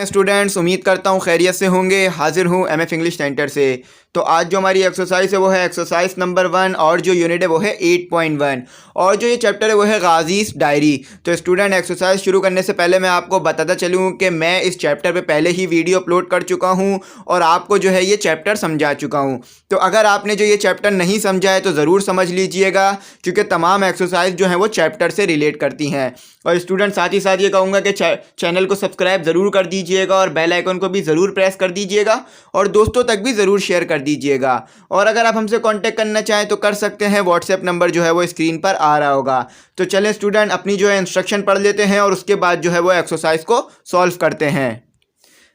Students, उम्मीद करता हूँ खैरियत से होंगे। हाजिर हूँ एमएफ इंग्लिश सेंटर से। तो आज जो हमारी एक्सरसाइज है वो है एक्सरसाइज नंबर 1 और जो यूनिट है वो है 8.1 और जो ये चैप्टर है वो है गाजीज़ डायरी। तो स्टूडेंट, एक्सरसाइज शुरू करने से पहले मैं आपको बताता चलूँ कि मैं इस चैप्टर पे पहले ही वीडियो अपलोड कर चुका हूँ और आपको जो है ये चैप्टर समझा चुका हूँ। तो अगर आपने जो ये चैप्टर नहीं समझा है तो ज़रूर समझ लीजिएगा, क्योंकि तमाम एक्सरसाइज जो हैं वो चैप्टर से रिलेट करती हैं। और स्टूडेंट, साथ ही साथ ये कहूँगा कि चैनल को सब्सक्राइब ज़रूर कर दीजिएगा और बेल आइकन को भी ज़रूर प्रेस कर दीजिएगा और दोस्तों तक भी ज़रूर शेयर कर दीजिएगा। और अगर आप हमसे कांटेक्ट करना चाहें तो कर सकते हैं। व्हाट्सएप नंबर जो है वो स्क्रीन पर आ रहा होगा। तो चलें स्टूडेंट, अपनी जो है इंस्ट्रक्शन पढ़ लेते हैं और उसके बाद जो है वो एक्सरसाइज को सॉल्व करते हैं।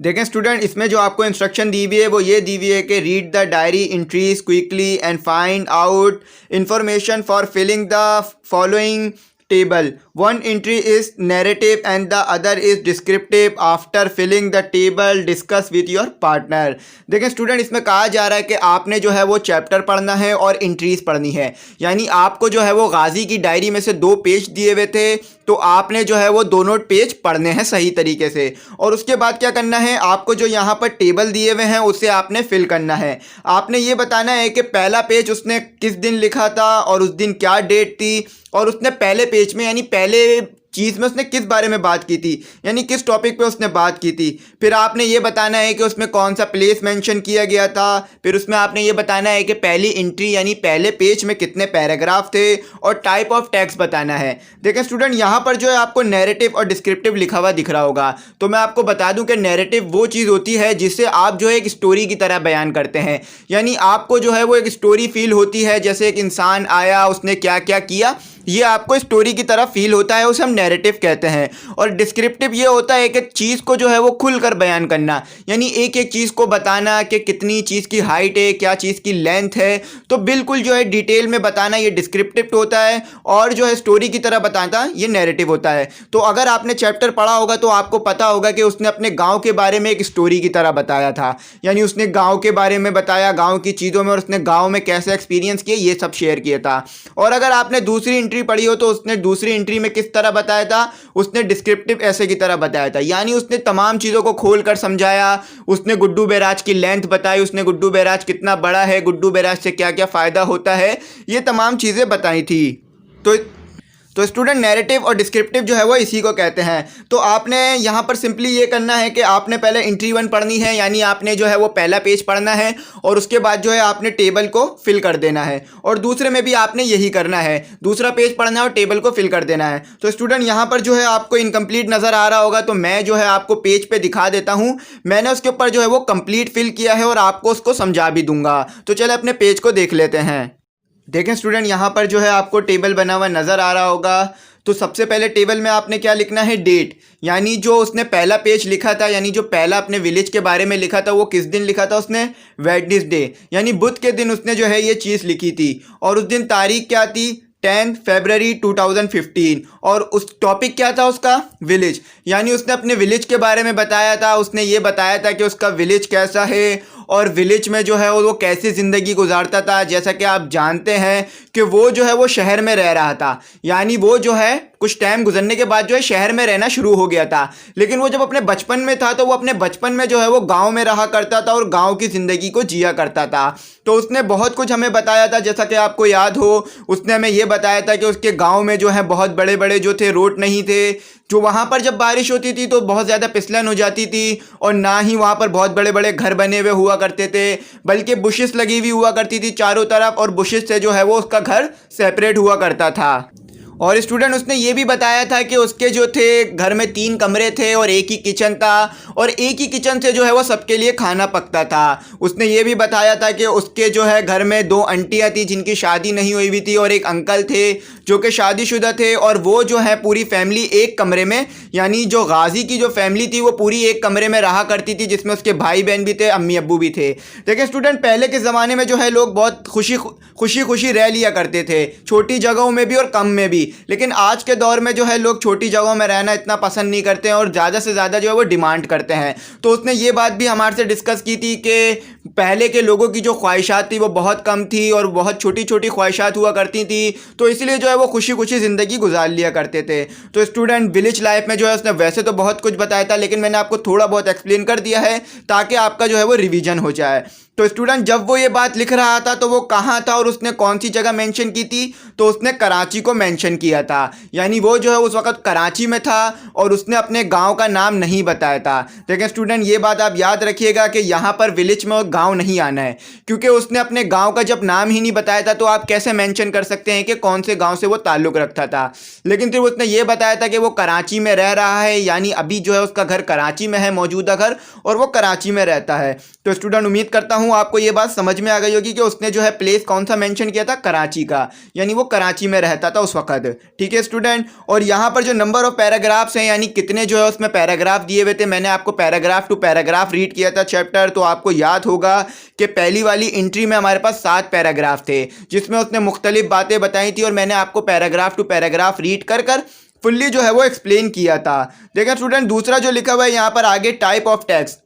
देखें स्टूडेंट, इसमें जो आपको इंस्ट्रक्शन दी हुई है वो ये दी हुई है कि read the diary entries quickly and find out information for filling the following table. One entry is narrative and the other is descriptive. After filling the table, discuss with your partner. देखें student, इसमें कहा जा रहा है कि आपने जो है वो चैप्टर पढ़ना है और एंट्रीज पढ़नी है। यानी आपको जो है वो गाजी की डायरी में से 2 पेज दिए हुए थे, तो आपने जो है वो दोनों पेज पढ़ने हैं सही तरीके से। और उसके बाद क्या करना है, आपको जो यहाँ पर टेबल दिए हुए हैं उसे आपने फिल करना है। आपने ये बताना है कि पहला पेज उसने किस दिन लिखा था और उस दिन क्या डेट थी, और उसने पहले पेज में यानी पहले चीज़ में उसने किस बारे में बात की थी, यानी किस टॉपिक पे उसने बात की थी। फिर आपने ये बताना है कि उसमें कौन सा प्लेस मेंशन किया गया था। फिर उसमें आपने ये बताना है कि पहली एंट्री यानी पहले पेज में कितने पैराग्राफ थे और टाइप ऑफ टेक्स्ट बताना है। देखें स्टूडेंट, यहाँ पर जो है आपको नैरेटिव और डिस्क्रिप्टिव लिखा हुआ दिख रहा होगा। तो मैं आपको बता दूं कि नैरेटिव वो चीज़ होती है जिससे आप जो है एक स्टोरी की तरह बयान करते हैं। यानी आपको जो है वो एक स्टोरी फील होती है, जैसे एक इंसान आया, उसने क्या क्या किया, ये आपको स्टोरी की तरह फील होता है, उसे हम नैरेटिव कहते हैं। और डिस्क्रिप्टिव ये होता है कि चीज़ को जो है वो खुलकर बयान करना, यानी एक एक चीज़ को बताना कि कितनी चीज़ की हाइट है, क्या चीज़ की लेंथ है, तो बिल्कुल जो है डिटेल में बताना, ये डिस्क्रिप्टिव होता है। और जो है स्टोरी की तरह बताना, ये नैरेटिव होता है। तो अगर आपने चैप्टर पढ़ा होगा तो आपको पता होगा कि उसने अपने गाँव के बारे में एक स्टोरी की तरह बताया था। यानी उसने गाँव के बारे में बताया, गाँव की चीज़ों में, और उसने गाँव में कैसे एक्सपीरियंस किए ये सब शेयर किया था। और अगर आपने दूसरी एंट्री पढ़ी हो तो उसने दूसरी एंट्री में किस तरह बताया था, उसने डिस्क्रिप्टिव ऐसे की तरह बताया था। यानी उसने तमाम चीज़ों को खोलकर समझाया। उसने गुड्डू बैराज की लेंथ बताई, उसने गुड्डू बैराज कितना बड़ा है, गुड्डू बैराज से क्या क्या फ़ायदा होता है, ये तमाम चीज़ें बताई थी। तो स्टूडेंट, नैरेटिव और डिस्क्रिप्टिव जो है वो इसी को कहते हैं। तो आपने यहाँ पर सिंपली ये करना है कि आपने पहले एंट्री 1 पढ़नी है, यानी आपने जो है वो पहला पेज पढ़ना है और उसके बाद जो है आपने टेबल को फिल कर देना है। और दूसरे में भी आपने यही करना है, दूसरा पेज पढ़ना है और टेबल को फिल कर देना है। तो स्टूडेंट, यहाँ पर जो है आपको इनकम्प्लीट नज़र आ रहा होगा, तो मैं जो है आपको पेज पे दिखा देता हूँ। मैंने उसके ऊपर जो है वो कंप्लीट फिल किया है और आपको उसको समझा भी दूंगा। तो चले अपने पेज को देख लेते हैं। देखें स्टूडेंट, यहाँ पर जो है आपको टेबल बना हुआ नज़र आ रहा होगा। तो सबसे पहले टेबल में आपने क्या लिखना है, डेट। यानी जो उसने पहला पेज लिखा था, यानी जो पहला अपने विलेज के बारे में लिखा था, वो किस दिन लिखा था उसने, वेडनेसडे, यानी बुध के दिन उसने जो है ये चीज़ लिखी थी। और उस दिन तारीख क्या थी, 10 फरवरी 2015। और उस टॉपिक क्या था उसका, विलेज। यानी उसने अपने विलेज के बारे में बताया था। उसने ये बताया था कि उसका विलेज कैसा है और विलेज में जो है वो कैसी ज़िंदगी गुजारता था। जैसा कि आप जानते हैं कि वो जो है वो शहर में रह रहा था, यानी वो जो है कुछ टाइम गुजरने के बाद जो है शहर में रहना शुरू हो गया था। लेकिन वो जब अपने बचपन में था तो वो अपने बचपन में जो है वो गांव में रहा करता था और गांव की ज़िंदगी को जिया करता था। तो उसने बहुत कुछ हमें बताया था। जैसा कि आपको याद हो, उसने हमें ये बताया था कि उसके गाँव में जो है बहुत बड़े बड़े जो थे रोड नहीं थे, जो वहाँ पर जब बारिश होती थी तो बहुत ज़्यादा फिसलन हो जाती थी, और ना ही वहाँ पर बहुत बड़े बड़े घर बने हुए हुआ करते थे, बल्कि बुशेस लगी हुई हुआ करती थी चारों तरफ, और बुशेस से जो है वो उसका घर सेपरेट हुआ करता था। और स्टूडेंट, उसने ये भी बताया था कि उसके जो थे घर में 3 कमरे थे और एक ही किचन था, और एक ही किचन से जो है वो सबके लिए खाना पकता था। उसने ये भी बताया था कि उसके जो है घर में 2 आंटियाँ थी जिनकी शादी नहीं हुई थी, और एक अंकल थे जो कि शादीशुदा थे, और वो जो है पूरी फैमिली एक कमरे में, यानी जो गाजी की जो फैमिली थी वो पूरी एक कमरे में रहा करती थी, जिसमें उसके भाई बहन भी थे, अम्मी अब्बू भी थे। देखिए स्टूडेंट, पहले के ज़माने में जो है लोग बहुत खुशी रह लिया करते थे, छोटी जगहों में भी और कम में भी। लेकिन आज के दौर में जो है लोग छोटी जगहों में रहना इतना पसंद नहीं करते हैं और ज़्यादा से ज़्यादा जो है वो डिमांड करते हैं। तो उसने ये बात भी हमारे से डिस्कस की थी कि पहले के लोगों की जो ख्वाहिशात थी वो बहुत कम थी और बहुत छोटी छोटी ख्वाहिशात हुआ करती थी। तो इसलिए जो है वो खुशी खुशी ज़िंदगी गुजार लिया करते थे। तो स्टूडेंट विलेज लाइफ में जो है उसने वैसे तो बहुत कुछ बताया था, लेकिन मैंने आपको थोड़ा बहुत एक्सप्लेन कर दिया है ताकि आपका जो है वो रिवीजन हो जाए। तो स्टूडेंट जब वो ये बात लिख रहा था तो वो कहाँ था और उसने कौन सी जगह मेंशन की थी, तो उसने कराची को मेंशन किया था। यानी वो जो है उस वक्त कराची में था और उसने अपने गांव का नाम नहीं बताया था। लेकिन स्टूडेंट ये बात आप याद रखिएगा कि यहाँ पर विलेज में गांव नहीं आना है, क्योंकि उसने अपने गांव का जब नाम ही नहीं बताया था तो आप कैसे मेंशन कर सकते हैं कि कौन से गांव से वो ताल्लुक़ रखता था। लेकिन फिर उसने ये बताया था कि वो कराची में रह रहा है, यानी अभी जो है उसका घर कराची में है, मौजूदा घर, और वो कराची में रहता है। तो स्टूडेंट उम्मीद करता हूँ आपको ये बात समझ में आ गई होगी कि उसने जो है प्लेस कौन सा मेंशन किया था, कराची का, यानी वो कराची में रहता था उस वक्त। ठीक है स्टूडेंट, और यहाँ पर जो नंबर ऑफ पैराग्राफ्स हैं, यानी कितने जो है उसमें पैराग्राफ दिए हुए थे, मैंने आपको पैराग्राफ टू पैराग्राफ रीड किया था चैप्टर, तो आपको याद होगा कि पहली वाली एंट्री में हमारे पास 7 पैराग्राफ थे जिसमें उसने मुख्तलिफ बातें बताई थी और मैंने आपको पैराग्राफ टू पैराग्राफ रीड कर फुल्ली जो है वो एक्सप्लेन किया था। देखिए स्टूडेंट दूसरा जो लिखा हुआ है यहाँ पर आगे, type of text.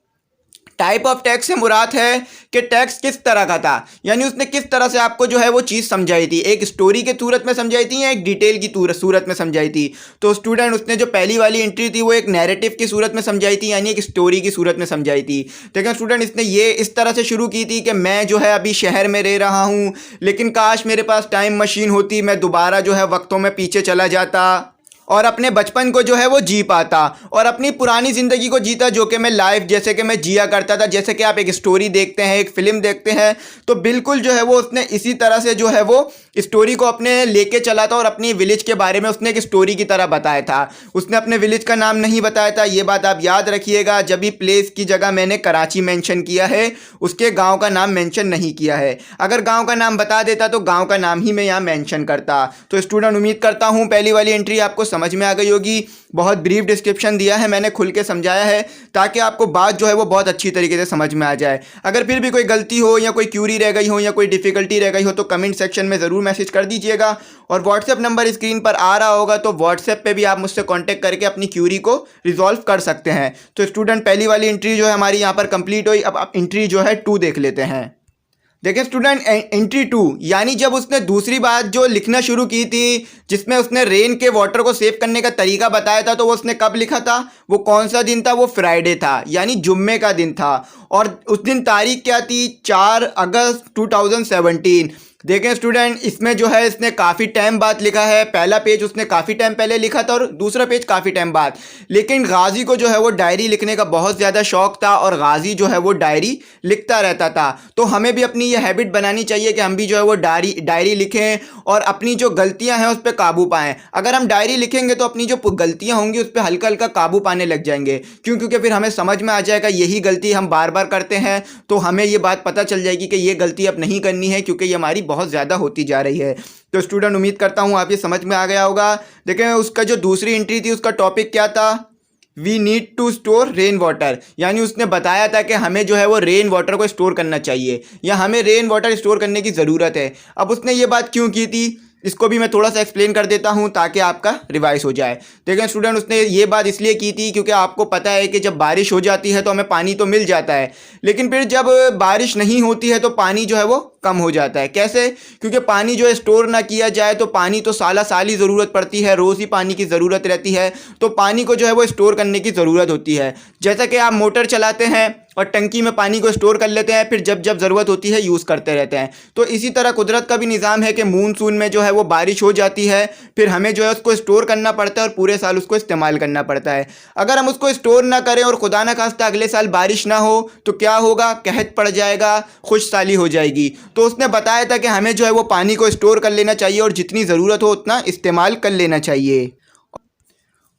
Type of text से मुराद है कि टेक्स्ट किस तरह का था, यानी उसने किस तरह से आपको जो है वो चीज़ समझाई थी, एक स्टोरी के सूरत में समझाई थी या एक डिटेल की सूरत में समझाई थी। तो स्टूडेंट उसने जो पहली वाली एंट्री थी वो एक नैरेटिव की सूरत में समझाई थी, यानी एक स्टोरी की सूरत में समझाई थी। लेकिन स्टूडेंट इसने ये इस तरह से शुरू की थी कि मैं जो है अभी शहर में रह रहा हूँ, लेकिन काश मेरे पास टाइम मशीन होती, मैं दोबारा जो है वक्तों में पीछे चला जाता और अपने बचपन को जो है वो जी पाता और अपनी पुरानी ज़िंदगी को जीता जो कि मैं लाइफ जैसे कि मैं जिया करता था। जैसे कि आप एक स्टोरी देखते हैं, एक फ़िल्म देखते हैं, तो बिल्कुल जो है वो उसने इसी तरह से जो है वो स्टोरी को अपने लेके चला था और अपनी विलेज के बारे में उसने एक स्टोरी की तरह बताया था। उसने अपने विलेज का नाम नहीं बताया था, ये बात आप याद रखिएगा। जब भी प्लेस की जगह मैंने कराची मेंशन किया है, उसके गांव का नाम मेंशन नहीं किया है। अगर गांव का नाम बता देता तो गांव का नाम ही मैं यहाँ मेंशन करता। तो स्टूडेंट उम्मीद करता हूँ पहली वाली एंट्री आपको समझ में आ गई होगी। बहुत ब्रीफ डिस्क्रिप्शन दिया है मैंने, खुल के समझाया है ताकि आपको बात जो है वो बहुत अच्छी तरीके से समझ में आ जाए। अगर फिर भी कोई गलती हो या कोई क्यूरी रह गई हो या कोई डिफ़िकल्टी रह गई हो तो कमेंट सेक्शन में ज़रूर मैसेज कर दीजिएगा। और व्हाट्सएप नंबर स्क्रीन पर आ रहा होगा, तो व्हाट्सएप पे भी आप मुझसे कांटेक्ट करके अपनी क्यूरी को रिजॉल्व कर सकते हैं। तो स्टूडेंट पहली वाली एंट्री जो है हमारी यहाँ पर कंप्लीट हुई। अब एंट्री जो है 2 देख लेते हैं। देखिए स्टूडेंट एंट्री 2, यानी जब उसने दूसरी बात जो लिखना शुरू की थी जिसमें उसने रेन के वाटर को सेव करने का तरीका बताया था, तो वो उसने कब लिखा था, वो कौन सा दिन था, वो फ्राइडे था, यानी जुम्मे का दिन था। और उस दिन तारीख क्या थी, 4 अगस्त 2017। देखें स्टूडेंट इसमें जो है इसने काफ़ी टाइम बाद लिखा है। पहला पेज उसने काफ़ी टाइम पहले लिखा था और दूसरा पेज काफ़ी टाइम बाद। लेकिन गाजी को जो है वो डायरी लिखने का बहुत ज़्यादा शौक़ था और गाजी जो है वो डायरी लिखता रहता था। तो हमें भी अपनी ये हैबिट बनानी चाहिए कि हम भी जो है वो डायरी लिखें और अपनी जो गलतियां हैं उस पर काबू पाएं। अगर हम डायरी लिखेंगे तो अपनी जो गलतियां होंगी उस पर हल्का हल्का काबू पाने लग जाएंगे। क्योंकि फिर हमें समझ में आ जाएगा यही गलती हम बार बार करते हैं, तो हमें ये बात पता चल जाएगी कि ये गलती अब नहीं करनी है क्योंकि ये हमारी बहुत ज़्यादा होती जा रही है। तो स्टूडेंट उम्मीद करता हूँ आप ये समझ में आ गया होगा। देखें उसका जो दूसरी एंट्री थी उसका टॉपिक क्या था, we need to store rain water, यानी उसने बताया था कि हमें जो है वो रेन वाटर को स्टोर करना चाहिए या हमें रेन वाटर स्टोर करने की ज़रूरत है। अब उसने ये बात क्यों की थी इसको भी मैं थोड़ा सा एक्सप्लेन कर देता हूं ताकि आपका रिवाइज हो जाए। देखिए स्टूडेंट उसने ये बात इसलिए की थी क्योंकि आपको पता है कि जब बारिश हो जाती है तो हमें पानी तो मिल जाता है, लेकिन फिर जब बारिश नहीं होती है तो पानी जो है वो कम हो जाता है। कैसे, क्योंकि पानी जो है स्टोर ना किया जाए तो पानी तो साला साल ही ज़रूरत पड़ती है, रोज़ ही पानी की ज़रूरत रहती है, तो पानी को जो है वो स्टोर करने की ज़रूरत होती है। जैसा कि आप मोटर चलाते हैं और टंकी में पानी को स्टोर कर लेते हैं, फिर जब जब ज़रूरत होती है यूज़ करते रहते हैं, तो इसी तरह कुदरत का भी निज़ाम है कि मूनसून में जो है वो बारिश हो जाती है, फिर हमें जो है उसको स्टोर करना पड़ता है और पूरे साल उसको इस्तेमाल करना पड़ता है। अगर हम उसको स्टोर ना करें और खुदा ना खास्ता अगले साल बारिश ना हो तो क्या होगा, कहत पड़ जाएगा, खुशहाली हो जाएगी। तो उसने बताया था कि हमें जो है वो पानी को स्टोर कर लेना चाहिए और जितनी ज़रूरत हो उतना इस्तेमाल कर लेना चाहिए।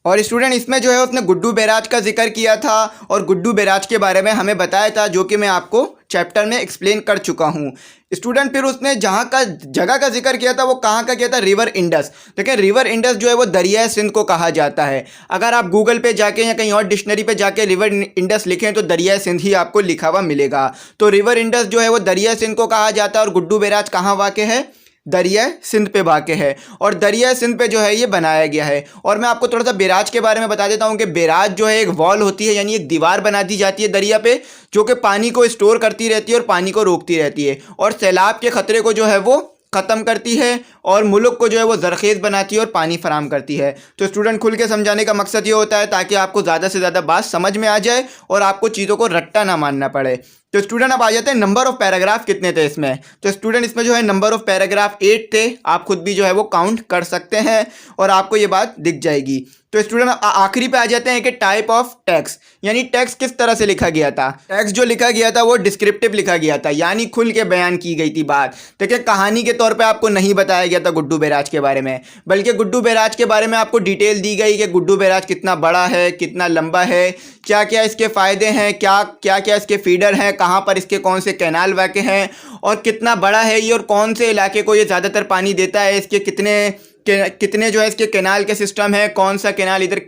और स्टूडेंट इसमें जो है उसने गुड्डू बैराज का जिक्र किया था और गुड्डू बैराज के बारे में हमें बताया था जो कि मैं आपको चैप्टर में एक्सप्लेन कर चुका हूँ। स्टूडेंट फिर उसने जगह का जिक्र किया था वो कहाँ का किया था, रिवर इंडस। देखिए रिवर इंडस जो है वो दरिया सिंध को कहा जाता है। अगर आप गूगल पे जाके या कहीं और डिक्शनरी पे जाके रिवर इंडस लिखें तो दरिया सिंध ही आपको लिखा हुआ मिलेगा। तो रिवर इंडस जो है वो दरिया सिंध को कहा जाता है और गुड्डू बैराज कहाँ वाक़ है, दरिया सिंध पे वाक़ है और दरिया सिंध पे जो है ये बनाया गया है। और मैं आपको थोड़ा सा बैराज के बारे में बता देता हूँ कि बैराज जो है एक वॉल होती है, यानी एक दीवार बना दी जाती है दरिया पे जो कि पानी को स्टोर करती रहती है और पानी को रोकती रहती है और सैलाब के ख़तरे को जो है वो ख़त्म करती है और मुल्क को जो है वो ज़रख़ेज़ बनाती है और पानी फराहम करती है। तो स्टूडेंट खुल के समझाने का मकसद ये होता है ताकि आपको ज़्यादा से ज़्यादा बात समझ में आ जाए और आपको चीज़ों को रट्टा ना मानना पड़े। तो स्टूडेंट अब आ जाते हैं नंबर ऑफ़ पैराग्राफ कितने थे इसमें। तो स्टूडेंट इसमें जो है नंबर ऑफ़ पैराग्राफ 8 थे। आप खुद भी जो है वो काउंट कर सकते हैं और आपको ये बात दिख जाएगी। तो स्टूडेंट आखिरी पे आ जाते हैं कि टाइप ऑफ टेक्स्ट, यानी टेक्स्ट किस तरह से लिखा गया था। टेक्स्ट जो लिखा गया था वो डिस्क्रिप्टिव लिखा गया था, यानी खुल के बयान की गई थी बात। देखिए कहानी के तौर पे आपको नहीं बताया गया था गुड्डू बैराज के बारे में, बल्कि गुड्डू बैराज के बारे में आपको डिटेल दी गई कि गुड्डू बैराज कितना बड़ा है, कितना लंबा है, क्या क्या इसके फ़ायदे हैं, क्या क्या इसके फीडर हैं, कहाँ पर इसके कौन से कैनाल वाक़े हैं और कितना बड़ा है ये और कौन से इलाके को ये ज़्यादातर पानी देता है, इसके कितने जो है इसके कैनाल के सिस्टम है, कौन सा कैनाल इधर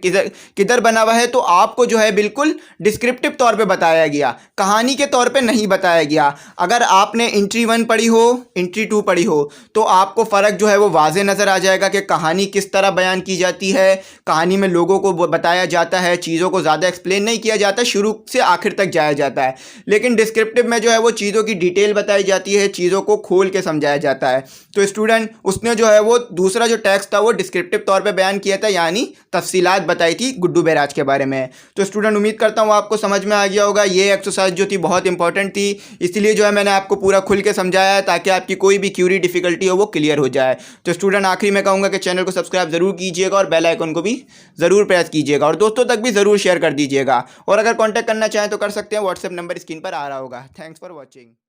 किधर बना हुआ है। तो आपको जो है बिल्कुल डिस्क्रिप्टिव तौर पे बताया गया, कहानी के तौर पे नहीं बताया गया। अगर आपने एंट्री 1 पढ़ी हो, एंट्री 2 पढ़ी हो, तो आपको फ़र्क जो है वो वाज़े नज़र आ जाएगा कि कहानी किस तरह बयान की जाती है। कहानी में लोगों को बताया जाता है, चीज़ों को ज़्यादा एक्सप्लेन नहीं किया जाता, शुरू से आखिर तक जाया जाता है। लेकिन डिस्क्रिप्टिव में जो है वो चीज़ों की डिटेल बताई जाती है, चीज़ों को खोल के समझाया जाता है। तो स्टूडेंट उसने जो है वो दूसरा जो टेक्स्ट था वो डिस्क्रिप्टिव तौर पे बयान किया था, यानी तफसीलात बताई थी गुड्डू बैराज के बारे में। तो स्टूडेंट उम्मीद करता हूँ आपको समझ में आ गया होगा। ये एक्सरसाइज जो थी बहुत इंपॉर्टेंट थी, इसलिए जो है मैंने आपको पूरा खुल के समझाया है ताकि आपकी कोई भी क्यूरी डिफिकल्टी हो वो क्लियर हो जाए। तो स्टूडेंट आखिरी में कहूँगा कि चैनल को सब्सक्राइब ज़रूर कीजिएगा और बेल आइकन को भी ज़रूर प्रेस कीजिएगा और दोस्तों तक भी ज़रूर शेयर कर दीजिएगा। और अगर कॉन्टैक्ट करना चाहें तो कर सकते हैं, व्हाट्सएप नंबर स्क्रीन पर आ रहा होगा। Thanks for watching.